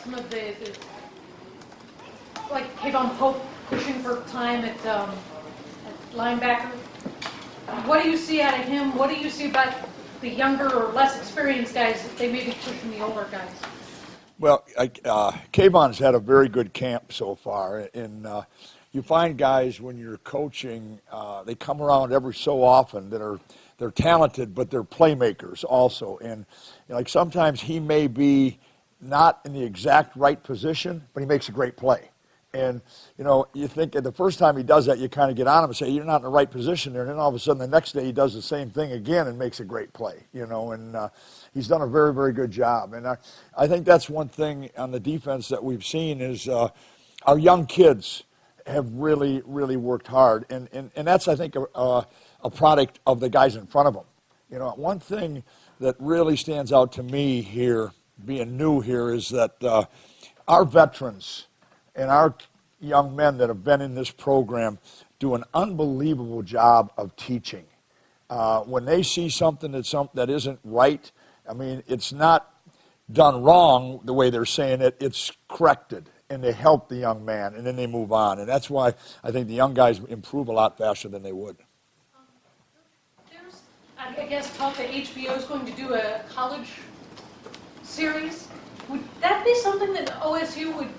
some of the like Kayvon Pope pushing for time at linebacker. What do you see out of him? What do you see about the younger or less experienced guys that they may be pushing the older guys? Well, Kayvon's had a very good camp so far, and you find guys when you're coaching, they come around every so often that they're talented, but they're playmakers also. And like sometimes he may be not in the exact right position, but he makes a great play. And, you think the first time he does that, you kind of get on him and say, you're not in the right position there. And then all of a sudden the next day he does the same thing again and makes a great play, and he's done a very, very good job. And I think that's one thing on the defense that we've seen is our young kids have really, really worked hard. And that's, I think, a product of the guys in front of them. One thing that really stands out to me here, being new here, is that our veterans and our young men that have been in this program do an unbelievable job of teaching. When they see something that isn't right, I mean, it's not done wrong the way they're saying it, it's corrected, and they help the young man, and then they move on. And that's why I think the young guys improve a lot faster than they would. There's, I guess, talk that HBO is going to do a college series. Would that be something that OSU would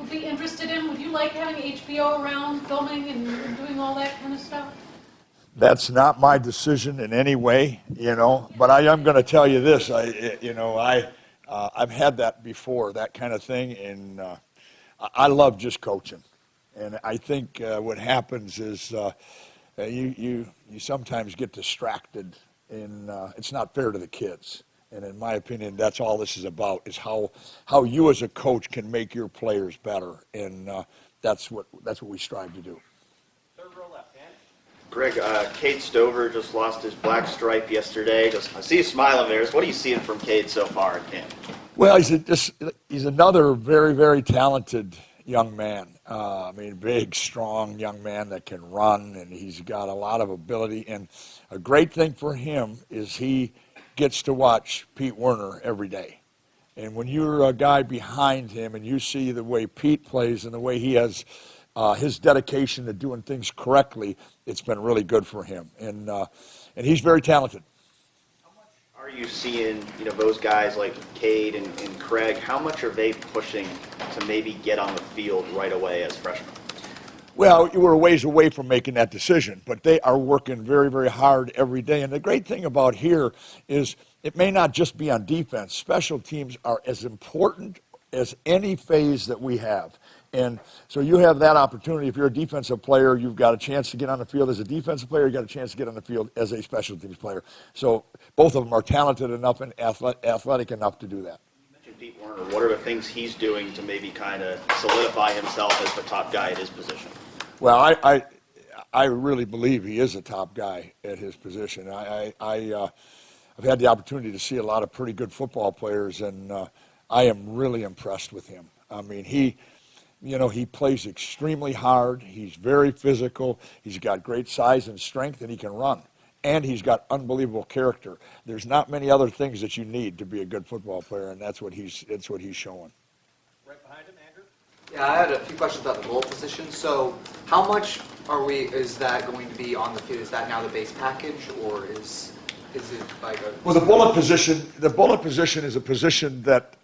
be interested in? Would you like having HBO around filming and doing all that kind of stuff? That's not my decision in any way, but I am going to tell you this. I've had that before, that kind of thing, and I love just coaching. And I think what happens is you sometimes get distracted, and it's not fair to the kids. And in my opinion, that's all this is about, is how you as a coach can make your players better. And that's what we strive to do. Third row left, Dan. Greg, Cade Stover just lost his black stripe yesterday. I see you smiling there. What are you seeing from Cade so far in camp? Well, he's another very, very talented young man. Big, strong young man that can run, and he's got a lot of ability. And a great thing for him is he gets to watch Pete Werner every day. And when you're a guy behind him and you see the way Pete plays and the way he has his dedication to doing things correctly, it's been really good for him. And he's very talented. How much are you seeing, those guys like Cade and Craig, how much are they pushing to maybe get on the field right away as freshmen? Well, we're a ways away from making that decision, but they are working very, very hard every day. And the great thing about here is it may not just be on defense. Special teams are as important as any phase that we have. And so you have that opportunity. If you're a defensive player, you've got a chance to get on the field as a defensive player. You've got a chance to get on the field as a special teams player. So both of them are talented enough and athletic enough to do that. You mentioned Pete Werner. What are the things he's doing to maybe kind of solidify himself as the top guy at his position? Well, I really believe he is a top guy at his position. I've had the opportunity to see a lot of pretty good football players, and I am really impressed with him. I mean, he plays extremely hard. He's very physical. He's got great size and strength, and he can run. And he's got unbelievable character. There's not many other things that you need to be a good football player, and that's what he's showing. Right behind him, Andrew. Yeah, I had a few questions about the goal position. So how much is that going to be on the field? Is that now the base package, or is it like a... Well, the bullet position is a position that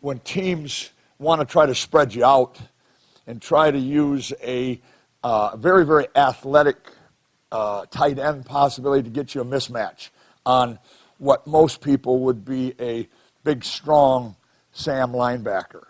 when teams want to try to spread you out and try to use a very, very athletic tight end possibility to get you a mismatch on what most people would be a big, strong Sam linebacker.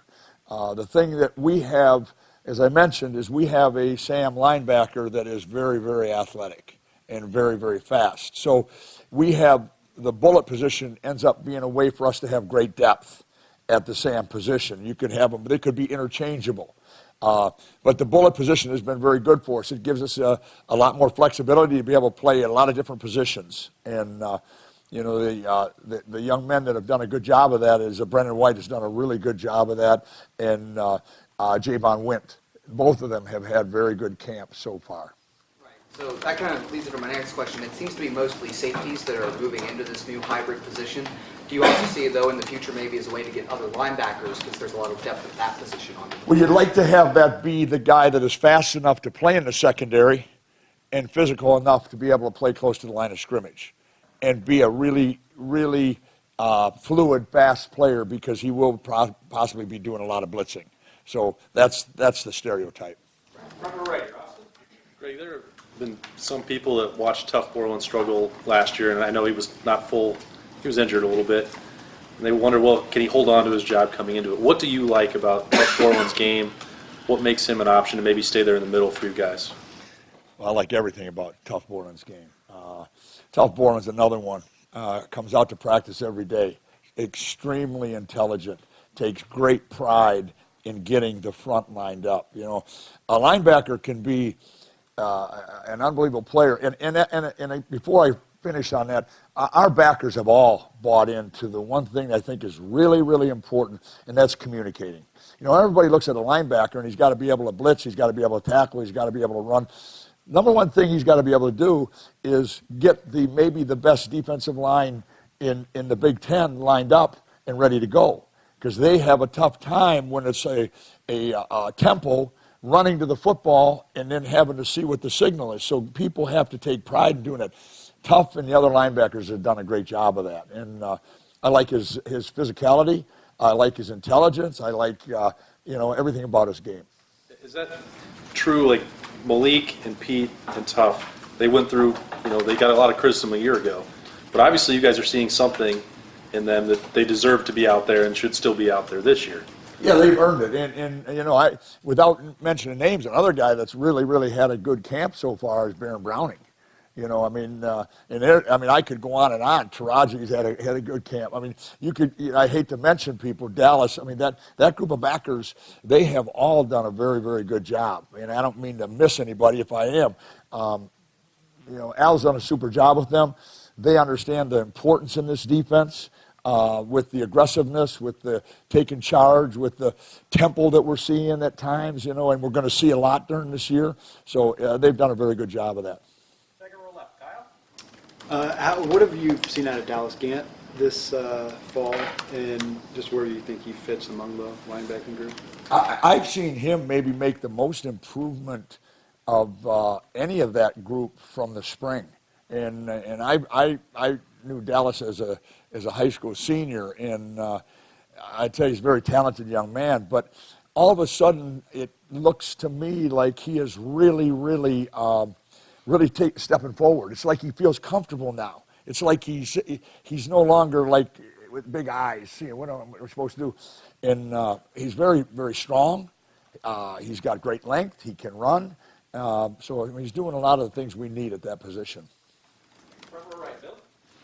The thing that we have, as I mentioned, is we have a Sam linebacker that is very, very athletic and very, very fast. So we have the bullet position ends up being a way for us to have great depth at the Sam position. You could have them, but they could be interchangeable. But the bullet position has been very good for us. It gives us a lot more flexibility to be able to play a lot of different positions. And the young men that have done a good job of that is Brendan White has done a really good job of that, and Javon Wint. Both of them have had very good camps so far. Right. So that kind of leads into my next question. It seems to be mostly safeties that are moving into this new hybrid position. Do you also see, though, in the future maybe as a way to get other linebackers, because there's a lot of depth at that position on the Well, you'd like to have that be the guy that is fast enough to play in the secondary and physical enough to be able to play close to the line of scrimmage and be a really, really fluid, fast player, because he will possibly be doing a lot of blitzing. So that's the stereotype. Front row right, Austin. Greg, there have been some people that watched Tough Borland struggle last year, and I know he was not full. He was injured a little bit. And they wonder, well, can he hold on to his job coming into it? What do you like about Tough Borland's game? What makes him an option to maybe stay there in the middle for you guys? Well, I like everything about Tough Borland's game. Tough Borland's another one. Comes out to practice every day. Extremely intelligent. Takes great pride in getting the front lined up. You know, a linebacker can be an unbelievable player. And before I finish on that, our backers have all bought into the one thing I think is really, really important, and that's communicating. You know, everybody looks at a linebacker, and he's got to be able to blitz, he's got to be able to tackle, he's got to be able to run. Number one thing he's got to be able to do is get maybe the best defensive line in the Big Ten lined up and ready to go, because they have a tough time when it's a tempo running to the football and then having to see what the signal is. So people have to take pride in doing it. Tough and the other linebackers have done a great job of that. And I like his physicality. I like his intelligence. I like everything about his game. Is that true? Like Malik and Pete and Tough, they went through, they got a lot of criticism a year ago. But obviously you guys are seeing something in them that they deserve to be out there and should still be out there this year. Yeah, they've earned it. And I without mentioning names, another guy that's really, really had a good camp so far is Baron Browning. I could go on and on. Taraji's had a good camp. I mean, I hate to mention people. Dallas. I mean, that group of backers, they have all done a very, very good job. And I don't mean to miss anybody if I am. Al's done a super job with them. They understand the importance in this defense, with the aggressiveness, with the taking charge, with the tempo that we're seeing at times. And we're going to see a lot during this year. So they've done a very good job of that. What have you seen out of Dallas Gant this fall, and just where do you think he fits among the linebacking group? I've seen him maybe make the most improvement of any of that group from the spring, and I knew Dallas as a high school senior, and I tell you, he's a very talented young man. But all of a sudden, it looks to me like he is really, really. Really stepping forward. It's like he feels comfortable now. It's like he's no longer like with big eyes. What we're supposed to do. And he's very, very strong. He's got great length. He can run. So he's doing a lot of the things we need at that position. Front row right, Bill.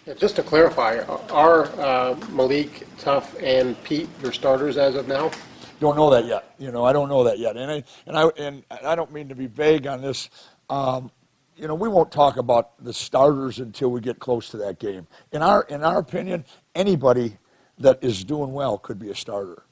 Yeah, just to clarify, are Malik, Tough, and Pete your starters as of now? Don't know that yet. I don't know that yet. And I don't mean to be vague on this. We won't talk about the starters until we get close to that game. In our opinion, anybody that is doing well could be a starter.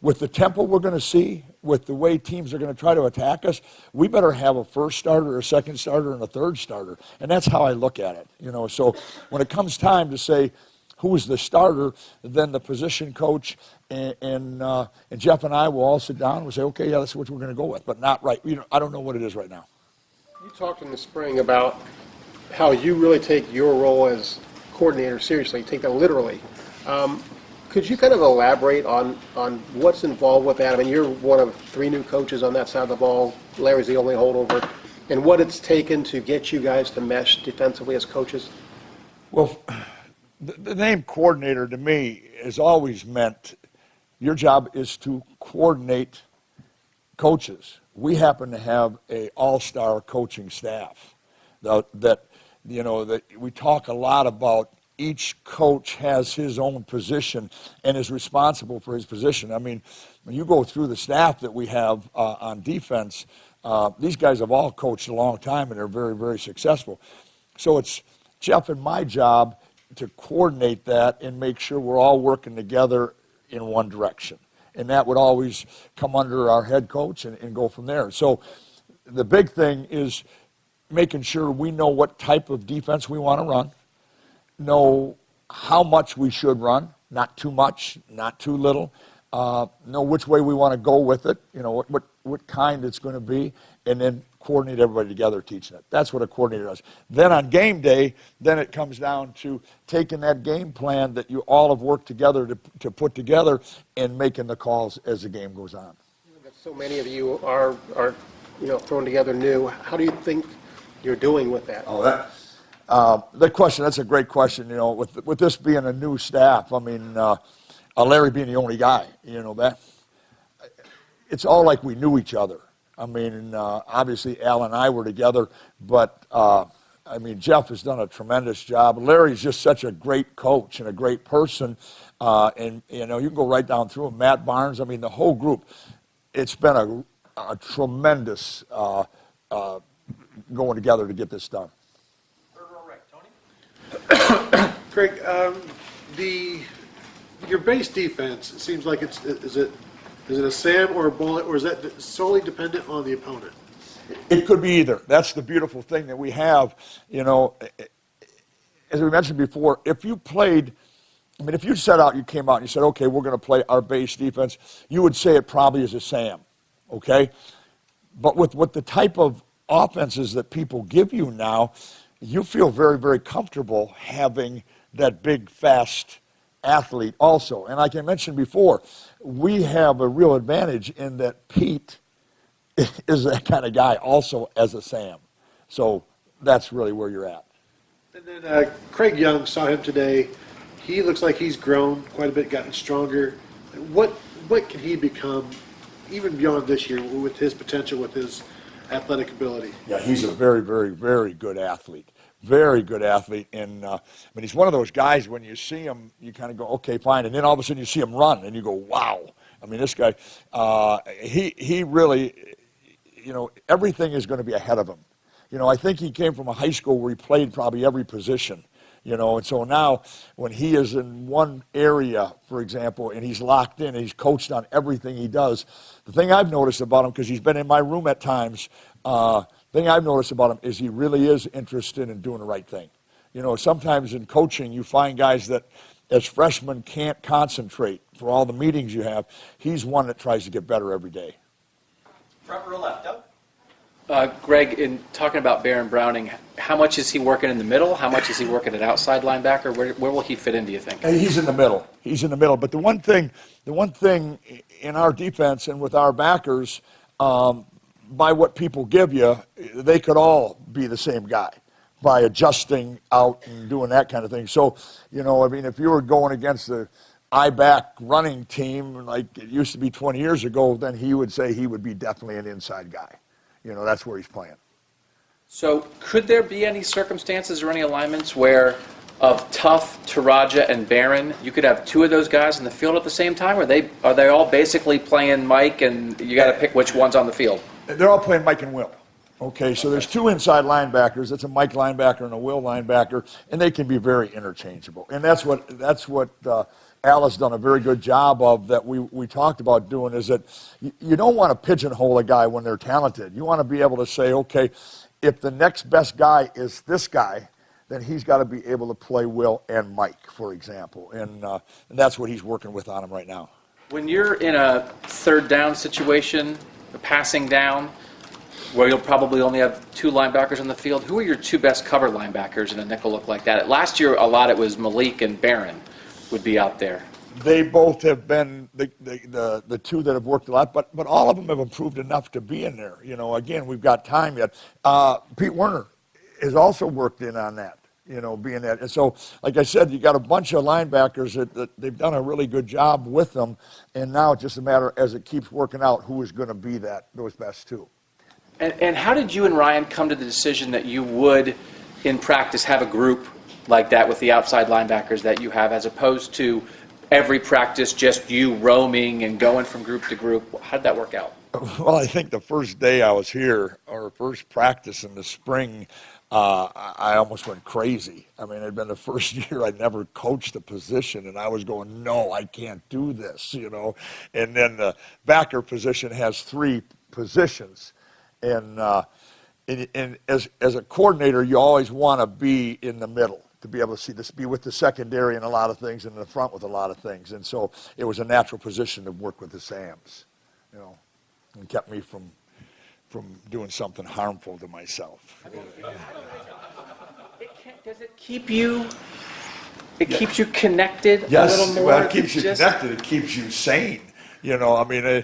With the tempo we're going to see, with the way teams are going to try to attack us, we better have a first starter, a second starter, and a third starter. And that's how I look at it. So when it comes time to say who is the starter, then the position coach and Jeff and I will all sit down and we'll say, okay, yeah, that's what we're going to go with, but not right. I don't know what it is right now. You talked in the spring about how you really take your role as coordinator seriously, take that literally. Could you kind of elaborate on what's involved with that? I mean, you're one of 3 new coaches on that side of the ball. Larry's the only holdover. And what it's taken to get you guys to mesh defensively as coaches? Well, the name coordinator to me has always meant your job is to coordinate coaches. We happen to have an all-star coaching staff that we talk a lot about. Each coach has his own position and is responsible for his position. I mean, when you go through the staff that we have on defense, these guys have all coached a long time and are very, very successful. So it's Jeff and my job to coordinate that and make sure we're all working together in one direction. And that would always come under our head coach and go from there. So the big thing is making sure we know what type of defense we want to run, know how much we should run, not too much, not too little, know which way we want to go with it, what kind it's going to be, and then coordinate everybody together teaching it. That's what a coordinator does. Then on game day, then it comes down to taking that game plan that you all have worked together to put together and making the calls as the game goes on. So many of you are thrown together new. How do you think you're doing with that? That question, that's a great question. With this being a new staff, I mean, Larry being the only guy, that it's all like we knew each other. I mean, obviously Al and I were together, but Jeff has done a tremendous job. Larry's just such a great coach and a great person, and you can go right down through him. Matt Barnes, the whole group. It's been a tremendous going together to get this done. Third row right, Tony. Craig, your base defense, it seems like is it a Sam or a Bullet, or is that solely dependent on the opponent? It could be either. That's the beautiful thing that we have. As we mentioned before, if you played, if you came out and you said, okay, we're going to play our base defense, you would say it probably is a Sam, okay? But with the type of offenses that people give you now, you feel very, very comfortable having that big, fast athlete also. And like I mentioned before, we have a real advantage in that Pete is that kind of guy also as a Sam. So that's really where you're at. And then Craig Young, saw him today. He looks like he's grown quite a bit, gotten stronger. What can he become, even beyond this year, with his potential, with his athletic ability? Yeah, he's a very, very, very good athlete. Very good athlete. And he's one of those guys, when you see him, you kind of go, okay, fine. And then all of a sudden you see him run, and you go, wow. This guy, he really, everything is going to be ahead of him. I think he came from a high school where he played probably every position. And so now when he is in one area, for example, and he's locked in and he's coached on everything he does, the thing I've noticed about him, because he's been in my room at times, thing I've noticed about him is he really is interested in doing the right thing. Sometimes in coaching you find guys that as freshmen can't concentrate for all the meetings you have. He's one that tries to get better every day. Front row left, Doug. Greg, in talking about Baron Browning, how much is he working in the middle? How much is he working at outside linebacker? Where will he fit in, do you think? He's in the middle. He's in the middle. But the one thing in our defense and with our backers, by what people give you, they could all be the same guy by adjusting out and doing that kind of thing. So, if you were going against the I-back running team like it used to be 20 years ago, then he would say he would be definitely an inside guy. That's where he's playing. So could there be any circumstances or any alignments where of Tough, Taraja, and Barron, you could have two of those guys in the field at the same time? Or are they all basically playing Mike and you got to pick which one's on the field? They're all playing Mike and Will. Okay, so there's two inside linebackers. It's a Mike linebacker and a Will linebacker, and they can be very interchangeable. And that's what Al has done a very good job of, that we talked about doing, is that you don't want to pigeonhole a guy when they're talented. You want to be able to say, okay, if the next best guy is this guy, then he's got to be able to play Will and Mike, for example. And that's what he's working with on him right now. When you're in a third down situation, a passing down, where you'll probably only have two linebackers on the field, who are your two best cover linebackers in a nickel look like that? Last year, a lot it was Malik and Barron would be out there. They both have been the two that have worked a lot, but all of them have improved enough to be in there. Again, we've got time yet. Pete Werner has also worked in on that, being that. And so, like I said, you got a bunch of linebackers that they've done a really good job with them, and now it's just a matter, as it keeps working out, who is going to be those best two. And how did you and Ryan come to the decision that you would, in practice, have a group like that with the outside linebackers that you have, as opposed to every practice just you roaming and going from group to group? How did that work out? Well, I think the first day I was here, or first practice in the spring, I almost went crazy. It'd been the first year I'd never coached a position, and I was going, no, I can't do this, And then the backer position has three positions. And as a coordinator, you always want to be in the middle, to be able to see this, be with the secondary in a lot of things and in the front with a lot of things. And so it was a natural position to work with the Sams, and kept me from doing something harmful to myself. Does it keep you? It keeps you connected a Yes, little more. well, it keeps you connected. It keeps you sane. I mean,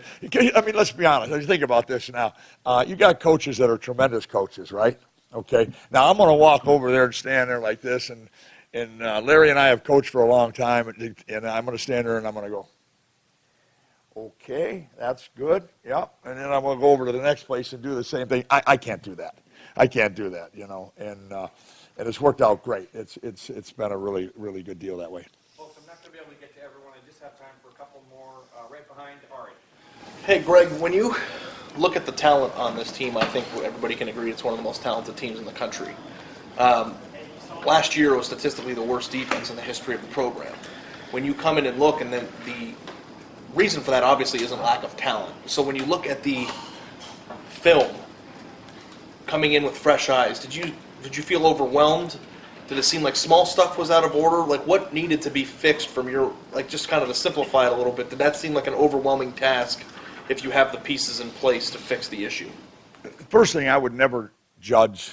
let's be honest. Let's think about this now. You got coaches that are tremendous coaches, right? Okay. Now I'm going to walk over there and stand there like this, and Larry and I have coached for a long time, and I'm going to stand there and I'm going to go, okay, that's good. Yep. And then I'm going to go over to the next place and do the same thing. I can't do that. I can't do that. And it's worked out great. It's been a really, really good deal that way. Folks, I'm not going to be able to get to everyone. I just have time for a couple more. Right behind Ari. Hey, Greg, when you look at the talent on this team, I think everybody can agree it's one of the most talented teams in the country. Last year was statistically the worst defense in the history of the program. When you come in and look, and then the reason for that obviously isn't lack of talent. So when you look at the film, coming in with fresh eyes, did you feel overwhelmed? Did it seem like small stuff was out of order? Like, what needed to be fixed from your, just kind of to simplify it a little bit, did that seem like an overwhelming task if you have the pieces in place to fix the issue? First thing, I would never judge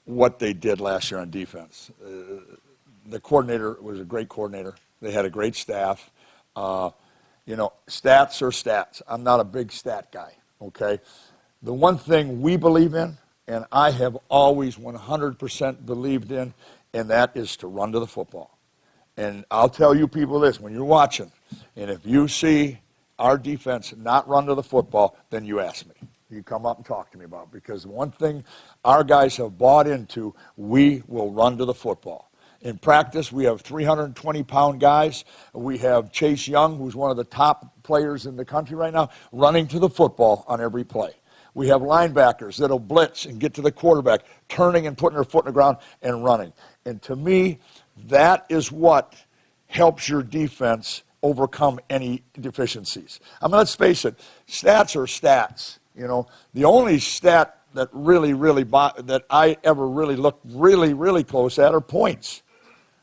what they did last year on defense. The coordinator was a great coordinator. They had a great staff. Stats are stats. I'm not a big stat guy, okay? The one thing we believe in, and I have always 100% believed in, and that is to run to the football. And I'll tell you people this, when you're watching, and if you see our defense not run to the football, then you ask me. You come up and talk to me about it. Because one thing our guys have bought into, we will run to the football. In practice, we have 320-pound guys. We have Chase Young, who's one of the top players in the country right now, running to the football on every play. We have linebackers that'll blitz and get to the quarterback, turning and putting their foot in the ground and running. And to me, that is what helps your defense overcome any deficiencies. I mean, let's face it, stats are stats. The only stat that that I ever really looked really close at are points.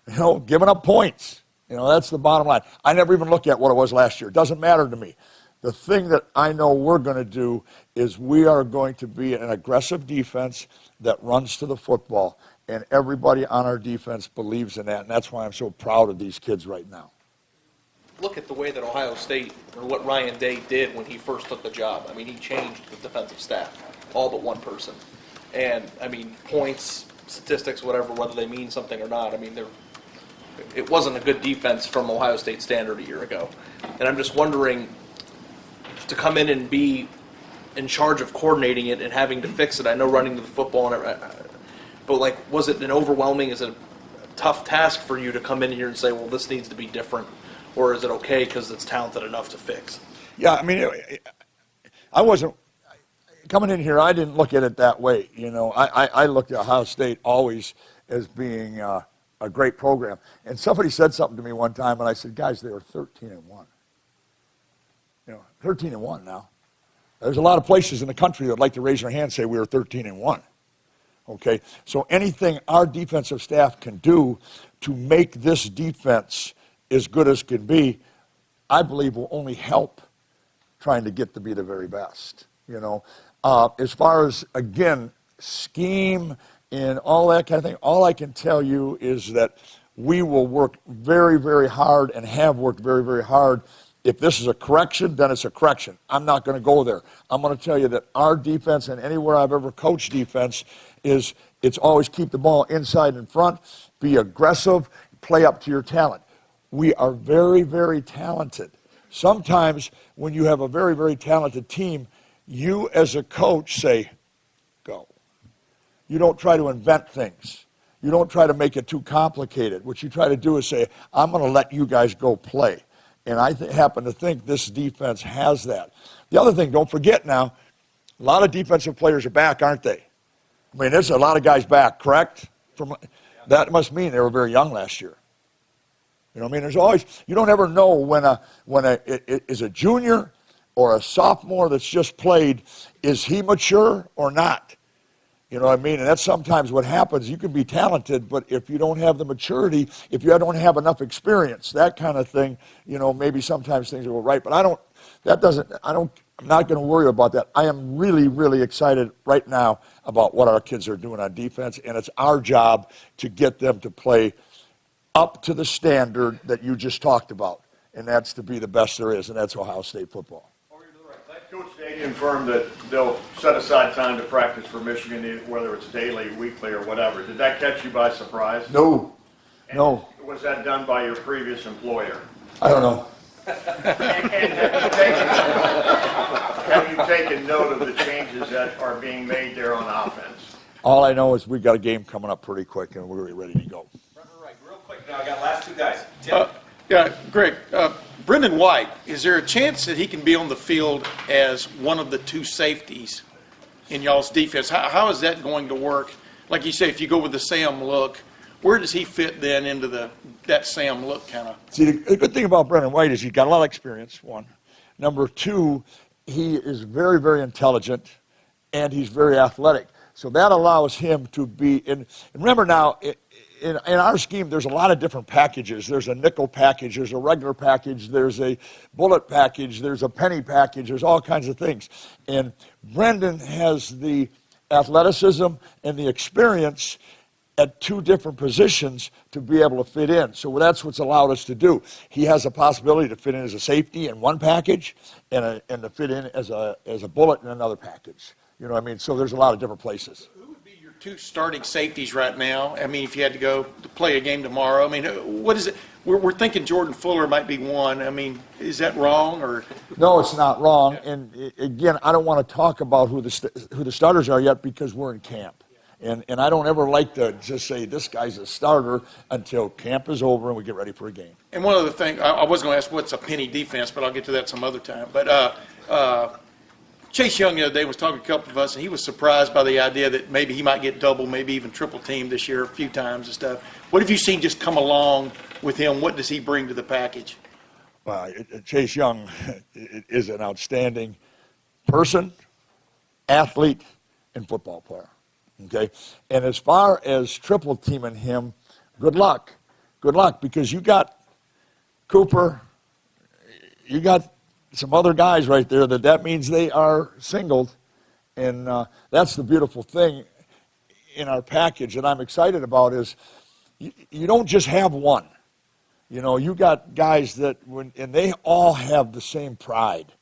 Giving up points. That's the bottom line. I never even looked at what it was last year. It doesn't matter to me. The thing that I know we're going to do is we are going to be an aggressive defense that runs to the football, and everybody on our defense believes in that, and that's why I'm so proud of these kids right now. Look at the way that Ohio State, or what Ryan Day did when he first took the job. I mean, he changed the defensive staff, all but one person. And, points, statistics, whatever, whether they mean something or not, it wasn't a good defense from Ohio State standard a year ago. And I'm just wondering, to come in and be in charge of coordinating it and having to fix it, I know running to the football, but was it an overwhelming, is it a tough task for you to come in here and say, well, this needs to be different? Or is it okay because it's talented enough to fix? Yeah, I wasn't coming in here. I didn't look at it that way. I looked at Ohio State always as being a great program. And somebody said something to me one time, and I said, "Guys, they are 13-1. 13-1 now. There's a lot of places in the country that would like to raise their hand and say we were 13-1. Okay, so anything our defensive staff can do to make this defense as good as can be, I believe will only help trying to get to be the very best. As far as, again, scheme and all that kind of thing, all I can tell you is that we will work very, very hard and have worked very, very hard. If this is a correction, then it's a correction. I'm not going to go there. I'm going to tell you that our defense, and anywhere I've ever coached defense, it's always keep the ball inside and front, be aggressive, play up to your talent. We are very, very talented. Sometimes when you have a very, very talented team, you as a coach say, go. You don't try to invent things. You don't try to make it too complicated. What you try to do is say, I'm going to let you guys go play. And I happen to think this defense has that. The other thing, don't forget now, a lot of defensive players are back, aren't they? There's a lot of guys back, correct? That must mean they were very young last year. There's always, you don't ever know when is a junior or a sophomore that's just played, is he mature or not? You know what I mean? And that's sometimes what happens. You can be talented, but if you don't have the maturity, if you don't have enough experience, that kind of thing, maybe sometimes things will go right. But I'm not going to worry about that. I am really, really excited right now about what our kids are doing on defense, and it's our job to get them to play up to the standard that you just talked about, and that's to be the best there is, and that's Ohio State football. Coach Day confirmed that they'll set aside time to practice for Michigan, whether it's daily, weekly, or whatever. Did that catch you by surprise? No. Was that done by your previous employer? I don't know. Have you taken note of the changes that are being made there on offense? All I know is we got a game coming up pretty quick, and we're ready to go. Right, real quick now, I got last two guys. Tim? Yeah, Greg, Brendan White, is there a chance that he can be on the field as one of the two safeties in y'all's defense? How is that going to work? Like you say, if you go with the Sam look, where does he fit then into that Sam look kind of? See, the good thing about Brendan White is he's got a lot of experience, one. Number two, he is very, very intelligent, and he's very athletic. So that allows him to be, and remember now, in our scheme, there's a lot of different packages. There's a nickel package, there's a regular package, there's a bullet package, there's a penny package, there's all kinds of things. And Brendan has the athleticism and the experience at two different positions to be able to fit in. So that's what's allowed us to do. He has a possibility to fit in as a safety in one package and to fit in as a bullet in another package. You know what I mean? So there's a lot of different places. Two starting safeties right now. I mean, if you had to go to play a game tomorrow, I mean, what is it? We're thinking Jordan Fuller might be one. I mean, is that wrong or? No, it's not wrong. And again, I don't want to talk about who the starters are yet because we're in camp. And I don't ever like to just say this guy's a starter until camp is over and we get ready for a game. And one other thing, I was going to ask what's a penny defense, but I'll get to that some other time. But Chase Young the other day was talking to a couple of us, and he was surprised by the idea that maybe he might get double, maybe even triple teamed this year a few times and stuff. What have you seen just come along with him? What does he bring to the package? Well, Chase Young is an outstanding person, athlete, and football player. Okay? And as far as triple teaming him, good luck. Good luck, because you got Cooper, you got some other guys right there that means they are singled. And that's the beautiful thing in our package that I'm excited about is you don't just have one. You got guys that and they all have the same pride.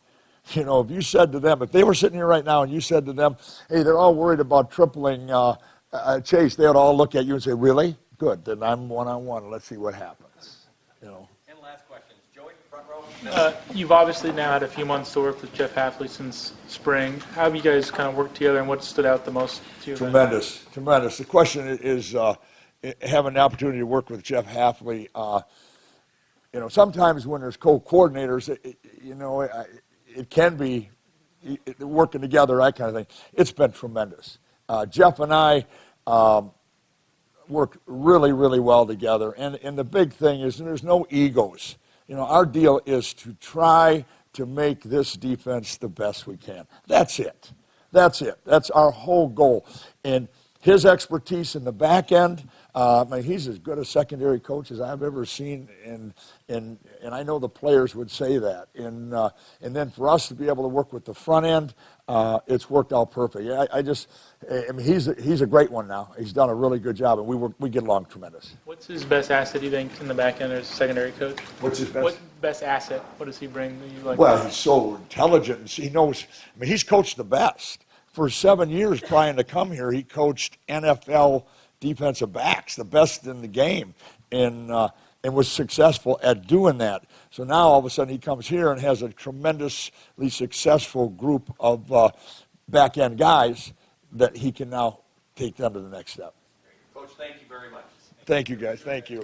If you said to them, if they were sitting here right now and you said to them, hey, they're all worried about tripling Chase, they would all look at you and say, really? Good, then I'm one-on-one. Let's see what happens. And last questions. Joey, front row. You've obviously now had a few months to work with Jeff Hafley since spring. How have you guys kind of worked together, and what stood out the most to you? Tremendous. The question is having the opportunity to work with Jeff Hafley. Sometimes when there's co-coordinators, it can be working together, that kind of thing. It's been tremendous. Jeff and I work really, really well together. And the big thing is there's no egos. Our deal is to try to make this defense the best we can. That's it. That's our whole goal. And his expertise in the back end, he's as good a secondary coach as I've ever seen, and I know the players would say that. And then for us to be able to work with the front end, it's worked out perfect. He's a great one now. He's done a really good job, and we get along tremendous. What's his best asset, do you think, in the back end as a secondary coach? What's his best? What best asset? What does he bring that you like? Well, he's so intelligent. And he knows. He's coached the best. For 7 years prior to come here, he coached NFL defensive backs, the best in the game, and was successful at doing that. So now all of a sudden he comes here and has a tremendously successful group of back-end guys that he can now take them to the next step. Coach, thank you very much. Thank you, guys. Thank you.